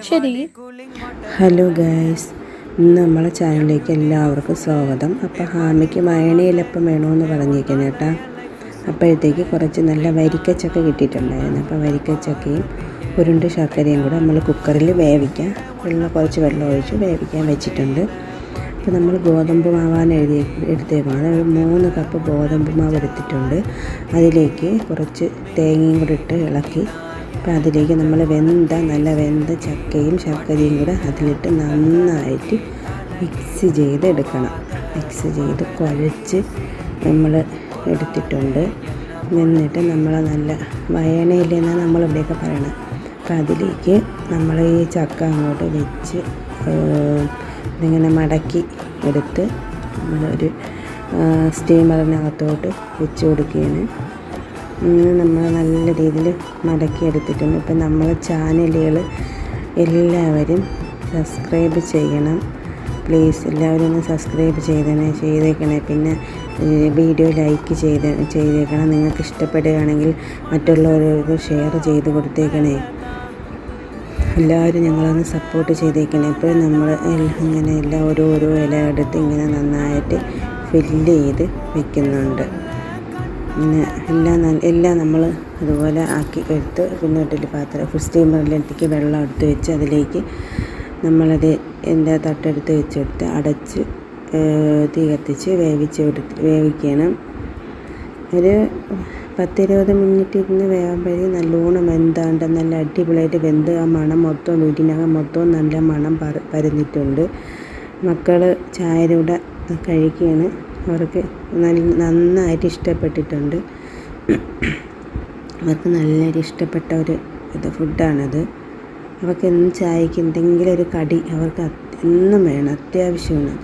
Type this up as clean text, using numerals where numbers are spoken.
ശരി. Hello guys, ഇന്ന് നമ്മളെ ചാനലിലേക്ക് എല്ലാവർക്കും സ്വാഗതം. അപ്പോൾ ഹാമിക്ക് മയണയിലപ്പം വേണമെന്ന് പറഞ്ഞിരിക്കുന്നത് കേട്ടോ. അപ്പോഴത്തേക്ക് കുറച്ച് നല്ല വരിക്കച്ചക്ക കിട്ടിയിട്ടുണ്ടായിരുന്നു. അപ്പോൾ വരിക്കച്ചക്കയും ഉരുണ്ട് ശർക്കരയും കൂടെ നമ്മൾ കുക്കറിൽ വേവിക്കാൻ കുറച്ച് വെള്ളം ഒഴിച്ച് വേവിക്കാൻ വെച്ചിട്ടുണ്ട്. അപ്പോൾ നമ്മൾ ഗോതമ്പ് മാവാണ് എടുത്തേക്കുന്നത്. ഒരു 3 കപ്പ് ഗോതമ്പ് മാവ് എടുത്തിട്ടുണ്ട്. അതിലേക്ക് കുറച്ച് തേങ്ങയും കൂടെ ഇട്ട് ഇളക്കി, അപ്പോൾ അതിലേക്ക് നമ്മൾ നല്ല വെന്ത ചക്കയും ശർക്കരയും കൂടെ അതിലിട്ട് നന്നായിട്ട് മിക്സ് ചെയ്ത് എടുക്കണം. മിക്സ് ചെയ്ത് കുഴച്ച് നമ്മൾ എടുത്തിട്ടുണ്ട്. എന്നിട്ട് നമ്മൾ നല്ല വയണയിലെന്നാണ് നമ്മളിവിടെയൊക്കെ പറയണത്. അപ്പോൾ അതിലേക്ക് നമ്മൾ ഈ ചക്ക അങ്ങോട്ട് വെച്ച് ഇതിങ്ങനെ മടക്കി എടുത്ത് നമ്മളൊരു സ്റ്റീമറിനകത്തോട്ട് വെച്ച് കൊടുക്കുകയാണ്. ഇങ്ങനെ നമ്മൾ നല്ല രീതിയിൽ മടക്കി എടുത്തിട്ടുണ്ട്. ഇപ്പം നമ്മളെ ചാനലുകൾ എല്ലാവരും സബ്സ്ക്രൈബ് ചെയ്യണം പ്ലീസ്. എല്ലാവരും ഒന്ന് സബ്സ്ക്രൈബ് ചെയ്തേക്കണേ. പിന്നെ വീഡിയോ ലൈക്ക് ചെയ്തേക്കണം. നിങ്ങൾക്ക് ഇഷ്ടപ്പെടുകയാണെങ്കിൽ മറ്റുള്ളവർക്ക് ഷെയർ ചെയ്ത് കൊടുത്തേക്കണേ. എല്ലാവരും ഞങ്ങളൊന്ന് സപ്പോർട്ട് ചെയ്തേക്കണേ. ഇപ്പോൾ നമ്മൾ ഇങ്ങനെ ഓരോ ഇല എടുത്ത് ഇങ്ങനെ നന്നായിട്ട് ഫില്ല് ചെയ്ത് വെക്കുന്നുണ്ട്. ഇങ്ങനെ എല്ലാം നമ്മൾ അതുപോലെ ആക്കി എടുത്ത് കുഞ്ഞോട്ടിൽ സ്റ്റീമറിലേക്ക് വെള്ളം എടുത്ത് വെച്ച് അതിലേക്ക് നമ്മളത് തട്ടെടുത്ത് വെച്ചെടുത്ത് അടച്ച് തീ കത്തിച്ച് വേവിക്കണം. ഒരു 10-20 മിനിറ്റ് ഇരുന്ന് വേകുമ്പോഴേ നല്ലോണം വെന്താണ്ട് നല്ല അടിപൊളിയായിട്ട് വെന്ത് ആ മണം മൊത്തം വീട്ടിനകം മൊത്തം നല്ല മണം പരന്നിട്ടുണ്ട്. മക്കൾ ചായയുടെ കൂടെ കഴിക്കുകയാണ്. അവർക്ക് നന്നായിട്ട് ഇഷ്ടപ്പെട്ടിട്ടുണ്ട്. അവർക്ക് നല്ലൊരു ഇഷ്ടപ്പെട്ട ഒരു ഫുഡാണത്. അവർക്ക് എന്നും ചായക്ക് എന്തെങ്കിലും ഒരു കടി അവർക്ക് എന്നും വേണം, അത്യാവശ്യമാണത്.